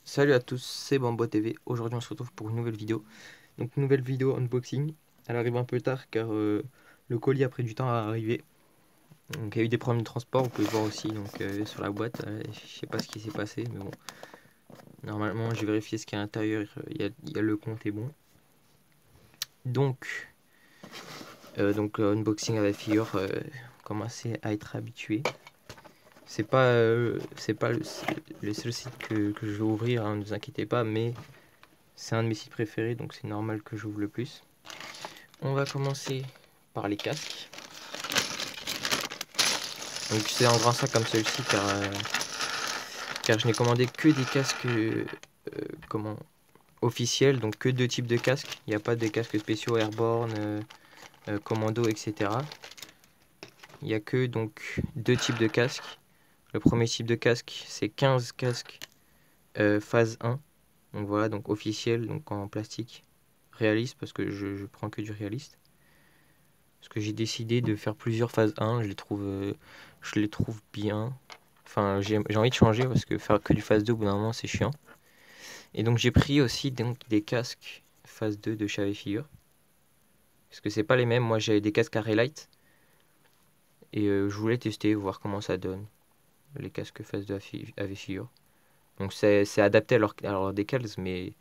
Salut à tous, c'est Bambo TV. Aujourd'hui on se retrouve pour une nouvelle vidéo. Donc nouvelle vidéo unboxing. Elle arrive un peu tard car le colis a pris du temps à arriver. Donc il y a eu des problèmes de transport, vous pouvez voir aussi donc, sur la boîte. Je sais pas ce qui s'est passé mais bon. Normalement j'ai vérifié ce qu'il y a à l'intérieur, il y a le compte est bon. Donc unboxing avec figure, commencez à être habitué. C'est pas le seul site que je vais ouvrir, hein, ne vous inquiétez pas, mais c'est un de mes sites préférés, donc c'est normal que j'ouvre le plus. On va commencer par les casques. Donc c'est en grand sac comme celui-ci car je n'ai commandé que des casques officiels, donc que deux types de casques. Il n'y a pas de casques spéciaux Airborne, Commando, etc. Il n'y a que donc deux types de casques. Le premier type de casque, c'est 15 casques phase 1. Donc voilà, donc officiel, donc en plastique réaliste, parce que je prends que du réaliste. Parce que j'ai décidé de faire plusieurs phases 1, je les trouve bien. Enfin, j'ai envie de changer parce que faire que du phase 2 au bout d'un moment c'est chiant. Et donc j'ai pris aussi donc, des casques phase 2 de chez Ave Figure. Parce que c'est pas les mêmes, moi j'ai des casques à Relight. Et je voulais tester, voir comment ça donne, les casques phase 2 Ave Figure. Donc c'est adapté à leur décals, mais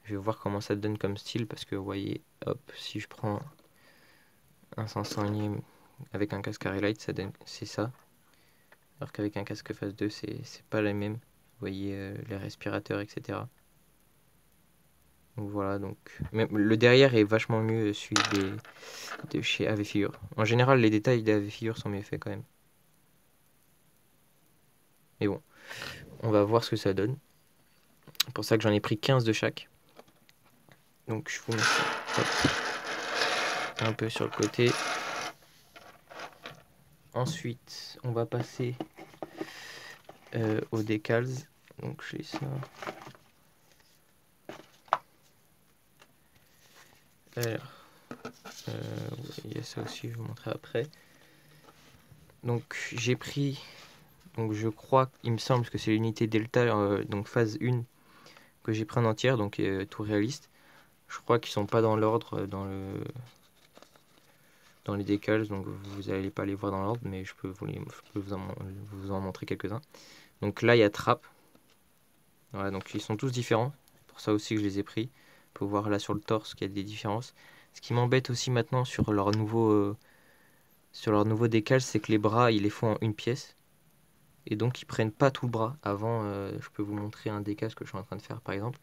je vais voir comment ça donne comme style. Parce que vous voyez, hop, si je prends un 500e avec un casque à Relight, ça donne, c'est ça. Alors qu'avec un casque phase 2, c'est pas la même. Vous voyez les respirateurs, etc. Donc voilà, donc même le derrière est vachement mieux celui de chez Ave Figure. En général, les détails d'Ave Figure sont mieux faits quand même. Mais bon, on va voir ce que ça donne. C'est pour ça que j'en ai pris 15 de chaque. Donc je vous mets ça un peu sur le côté. Ensuite, on va passer aux décals. Donc j'ai ça. Alors, il y a ça aussi, je vais vous montrer après. Donc j'ai pris, donc je crois, il me semble que c'est l'unité Delta, donc phase 1 que j'ai pris en entière, donc tout réaliste. Je crois qu'ils sont pas dans l'ordre dans les décals, donc vous n'allez pas les voir dans l'ordre, mais je peux vous en montrer quelques-uns. Donc là il y a Trap. Voilà, donc ils sont tous différents. C'est pour ça aussi que je les ai pris. On peut voir là sur le torse qu'il y a des différences. Ce qui m'embête aussi maintenant sur leur nouveau décal, c'est que les bras ils les font en une pièce. Et donc ils prennent pas tout le bras. Avant, je peux vous montrer un décal que je suis en train de faire par exemple.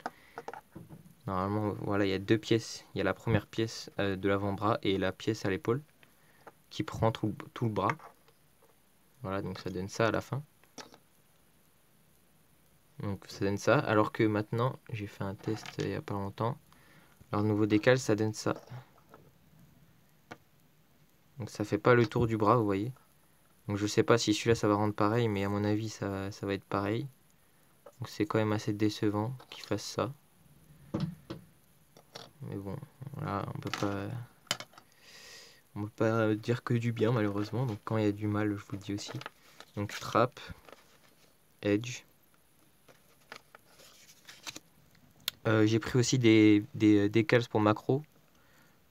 Normalement, voilà, il y a deux pièces. Il y a la première pièce de l'avant-bras et la pièce à l'épaule qui prend tout le bras. Voilà, donc ça donne ça à la fin. Donc ça donne ça. Alors que maintenant, j'ai fait un test il n'y a pas longtemps. Leur nouveau décal, ça donne ça. Donc ça fait pas le tour du bras, vous voyez. Donc je sais pas si celui-là ça va rendre pareil, mais à mon avis ça va être pareil. Donc c'est quand même assez décevant qu'ils fassent ça. Mais bon, voilà, on peut pas dire que du bien malheureusement. Donc quand il y a du mal, je vous le dis aussi. Donc Trap, Edge. J'ai pris aussi des decals pour macro,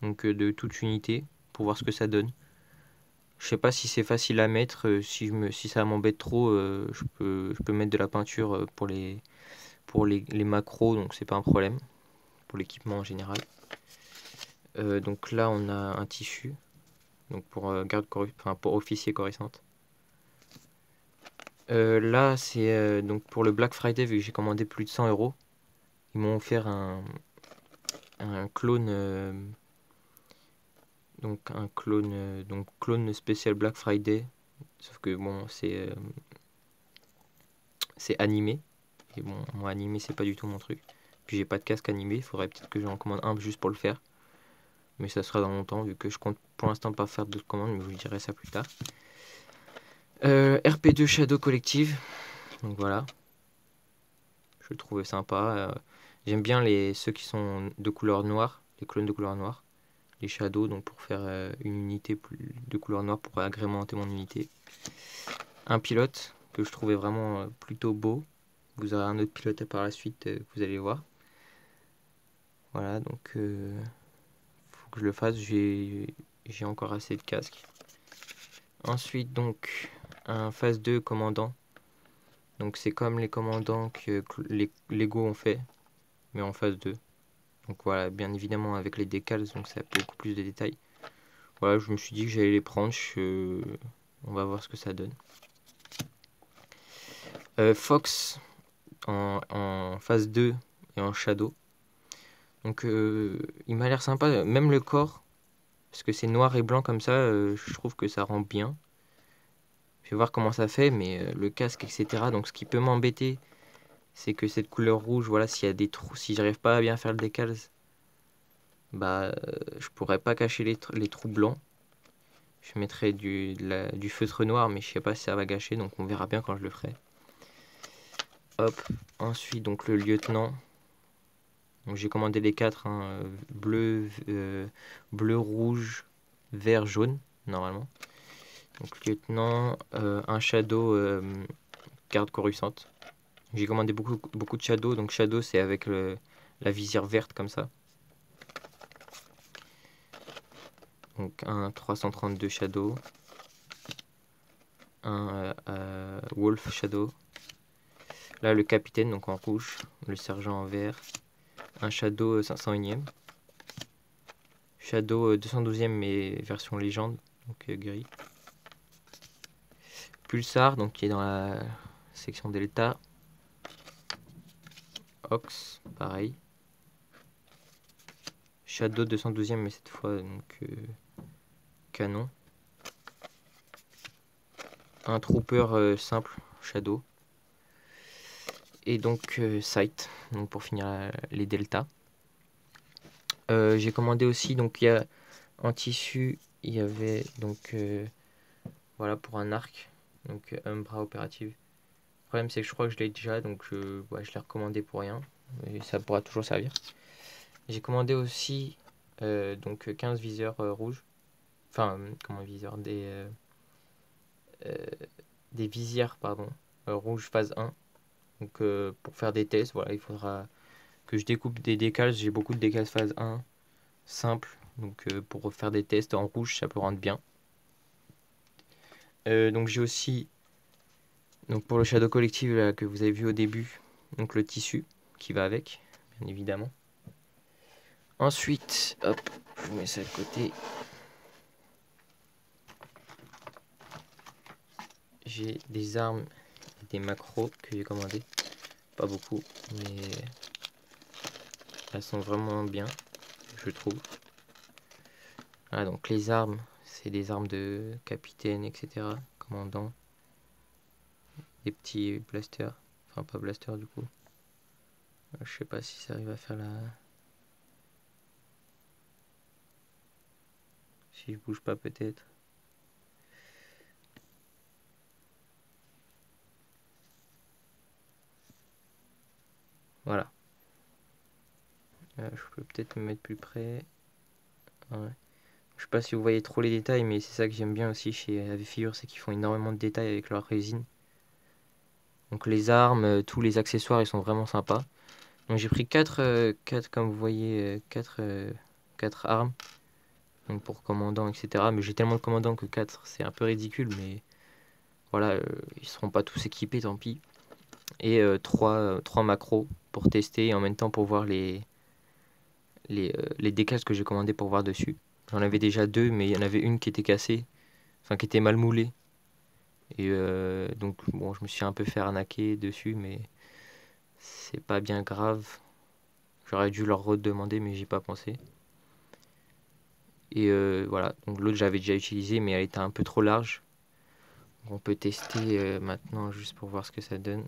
donc de toute unité, pour voir ce que ça donne. Je sais pas si c'est facile à mettre, si ça m'embête trop, je peux mettre de la peinture pour les macros, donc c'est pas un problème, pour l'équipement en général. Donc là on a un tissu, donc pour enfin, pour officier coruscante. Là c'est donc pour le Black Friday, vu que j'ai commandé plus de 100 €, ils m'ont offert un clone. Donc clone spécial Black Friday. Sauf que bon, c'est animé. Et bon, moi animé, c'est pas du tout mon truc. Puis j'ai pas de casque animé, il faudrait peut-être que j'en commande un juste pour le faire. Mais ça sera dans longtemps, vu que je compte pour l'instant pas faire d'autres commandes, mais je vous dirai ça plus tard. RP2 Shadow Collective. Donc voilà. Je le trouvais sympa. J'aime bien ceux qui sont de couleur noire, les clones de couleur noire. Les shadows, donc pour faire une unité de couleur noire pour agrémenter mon unité. Un pilote que je trouvais vraiment plutôt beau. Vous aurez un autre pilote par la suite, vous allez voir. Voilà, donc faut que je le fasse, j'ai encore assez de casques. Ensuite, donc, un phase 2 commandant. Donc c'est comme les commandants que les Lego ont fait, mais en phase 2. Donc voilà, bien évidemment avec les décals, donc ça a beaucoup plus de détails. Voilà, je me suis dit que j'allais les prendre, on va voir ce que ça donne. Fox en phase 2 et en shadow. Donc il m'a l'air sympa, même le corps, parce que c'est noir et blanc comme ça, je trouve que ça rend bien. Je vais voir comment ça fait, mais le casque, etc. Donc ce qui peut m'embêter, c'est que cette couleur rouge, voilà, s'il y a des trous, si j'arrive pas à bien faire le décal, bah je pourrais pas cacher les trous blancs. Je mettrai du feutre noir, mais je sais pas si ça va gâcher, donc on verra bien quand je le ferai. Hop, ensuite donc le lieutenant. Donc j'ai commandé les 4, hein, bleu, rouge, vert, jaune, normalement. Donc lieutenant, un shadow garde Coruscant. J'ai commandé beaucoup de shadow, donc shadow c'est avec la visière verte comme ça. Donc un 332 shadow, un wolf shadow. Là le capitaine donc en rouge, le sergent en vert, un shadow 501ème. Shadow 212ème mais version légende, donc gris. Pulsar, donc qui est dans la section Delta. Ox, pareil. Shadow 212ème mais cette fois donc canon. Un trooper simple, Shadow. Et donc Sight, donc pour finir les Delta. J'ai commandé aussi, donc il y a en tissu, il y avait donc voilà pour un arc, donc un bras opératif. Le problème c'est que je crois que je l'ai déjà, donc je l'ai recommandé pour rien, mais ça pourra toujours servir. J'ai commandé aussi donc 15 viseurs rouges, enfin comment viseurs, des visières pardon, rouge phase 1. Donc pour faire des tests, voilà, il faudra que je découpe des décals. J'ai beaucoup de décals phase 1 simple, donc pour faire des tests en rouge, ça peut rendre bien. Donc j'ai aussi, donc pour le Shadow Collective là, que vous avez vu au début, donc le tissu qui va avec, bien évidemment. Ensuite, hop, je vous mets ça de côté. J'ai des armes et des macros que j'ai commandés. Pas beaucoup, mais elles sont vraiment bien, je trouve. Voilà, donc les armes, c'est des armes de capitaine, etc. Commandant. Des petits blasters. Enfin, pas blasters du coup. Je sais pas si ça arrive à faire la... Si je bouge pas peut-être. Voilà. Je peux peut-être me mettre plus près. Ouais. Je sais pas si vous voyez trop les détails, mais c'est ça que j'aime bien aussi chez AV-Figure, c'est qu'ils font énormément de détails avec leur résine. Donc les armes, tous les accessoires, ils sont vraiment sympas. Donc j'ai pris 4, comme vous voyez, 4 armes. Donc pour commandant, etc. Mais j'ai tellement de commandants que 4, c'est un peu ridicule, mais voilà, ils seront pas tous équipés, tant pis. Et 3 macros pour tester et en même temps pour voir les décals que j'ai commandés pour voir dessus. J'en avais déjà 2, mais il y en avait une qui était cassée, enfin qui était mal moulée. Et donc bon, je me suis un peu fait arnaquer dessus, mais c'est pas bien grave. J'aurais dû leur redemander, mais j'ai pas pensé. Et voilà, donc l'autre j'avais déjà utilisé, mais elle était un peu trop large. Donc, on peut tester maintenant juste pour voir ce que ça donne.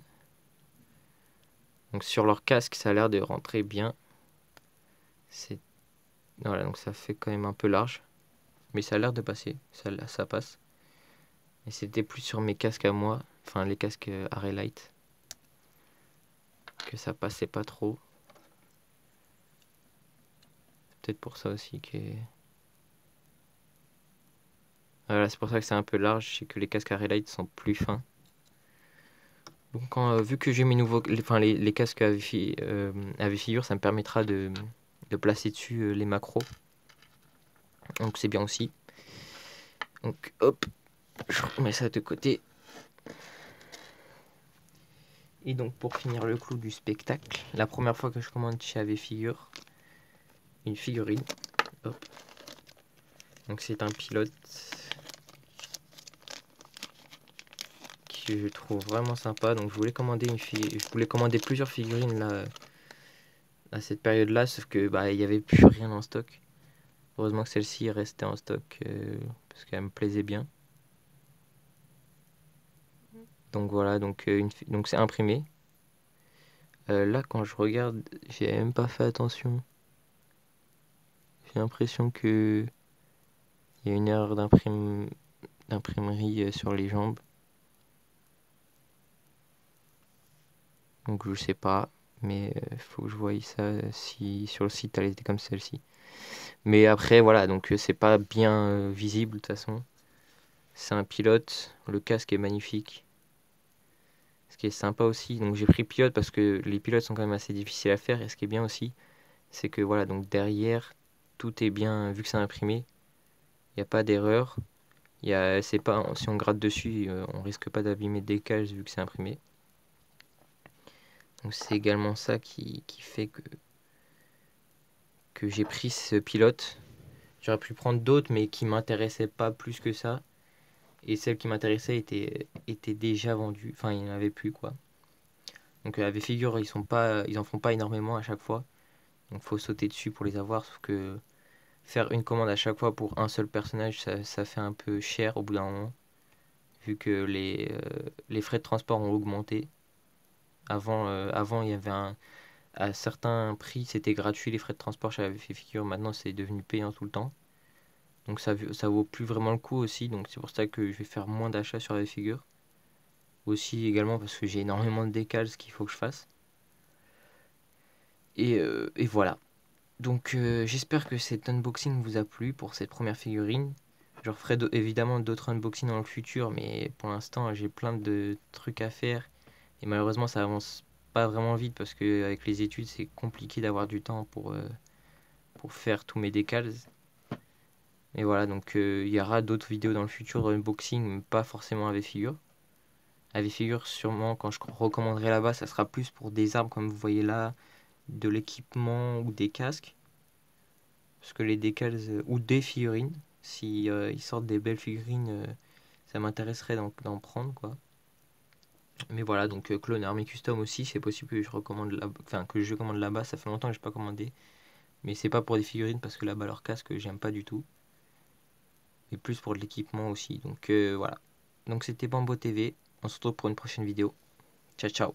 Donc sur leur casque, ça a l'air de rentrer bien. Voilà, donc ça fait quand même un peu large. Mais ça a l'air de passer, ça passe. Et c'était plus sur mes casques à moi, enfin les casques Arelite, que ça passait pas trop. Peut-être pour ça aussi que... Voilà, c'est pour ça que c'est un peu large, c'est que les casques Arelite sont plus fins. Donc vu que j'ai mes nouveaux, les casques AV figure, ça me permettra de placer dessus les macros. Donc c'est bien aussi. Donc hop, je remets ça de côté. Et donc pour finir le clou du spectacle, la première fois que je commande chez AV Figure, une figurine. Hop. Donc c'est un pilote que je trouve vraiment sympa. Donc je voulais commander plusieurs figurines là à cette période-là, sauf que il y avait plus rien en stock. Heureusement que celle-ci est restée en stock parce qu'elle me plaisait bien. Donc voilà, donc c'est imprimé. Là quand je regarde, j'ai même pas fait attention. J'ai l'impression que il y a une erreur d'imprimerie sur les jambes. Donc je sais pas, mais faut que je voie ça si sur le site elle était comme celle-ci. Mais après voilà, donc c'est pas bien visible de toute façon. C'est un pilote, le casque est magnifique. Ce qui est sympa aussi, donc j'ai pris pilote parce que les pilotes sont quand même assez difficiles à faire. Et ce qui est bien aussi, c'est que voilà, donc derrière, tout est bien, vu que c'est imprimé, il n'y a pas d'erreur. C'est pas, si on gratte dessus, on risque pas d'abîmer des cages vu que c'est imprimé. Donc c'est également ça qui fait que j'ai pris ce pilote. J'aurais pu prendre d'autres, mais qui m'intéressaient pas plus que ça. Et celles qui m'intéressaient étaient déjà vendues. Enfin, il n'y en avait plus, quoi. Donc, avec figure, ils en font pas énormément à chaque fois. Donc, faut sauter dessus pour les avoir. Sauf que faire une commande à chaque fois pour un seul personnage, ça fait un peu cher au bout d'un moment. Vu que les frais de transport ont augmenté. Avant, il y avait à certains prix, c'était gratuit les frais de transport chez AV Figure. Maintenant, c'est devenu payant tout le temps. Donc ça vaut plus vraiment le coup aussi. Donc c'est pour ça que je vais faire moins d'achats sur AV Figure. Aussi également parce que j'ai énormément de décals, ce qu'il faut que je fasse. Et voilà. Donc j'espère que cet unboxing vous a plu pour cette première figurine. Je referai évidemment d'autres unboxings dans le futur, mais pour l'instant j'ai plein de trucs à faire. Et malheureusement ça avance pas vraiment vite parce que avec les études c'est compliqué d'avoir du temps pour faire tous mes décals. Et voilà, donc il y aura d'autres vidéos dans le futur d'unboxing, mais pas forcément avec figure. Avec figure, sûrement quand je recommanderai là-bas, ça sera plus pour des armes comme vous voyez là, de l'équipement ou des casques. Parce que les décals ou des figurines, si ils sortent des belles figurines, ça m'intéresserait d'en prendre quoi. Mais voilà, donc Clone Army Custom aussi, c'est possible que je recommande que je commande là-bas. Ça fait longtemps que j'ai pas commandé, mais c'est pas pour des figurines parce que là-bas leur casque j'aime pas du tout. Et plus pour de l'équipement aussi. Donc voilà. Donc c'était Bambo TV. On se retrouve pour une prochaine vidéo. Ciao ciao.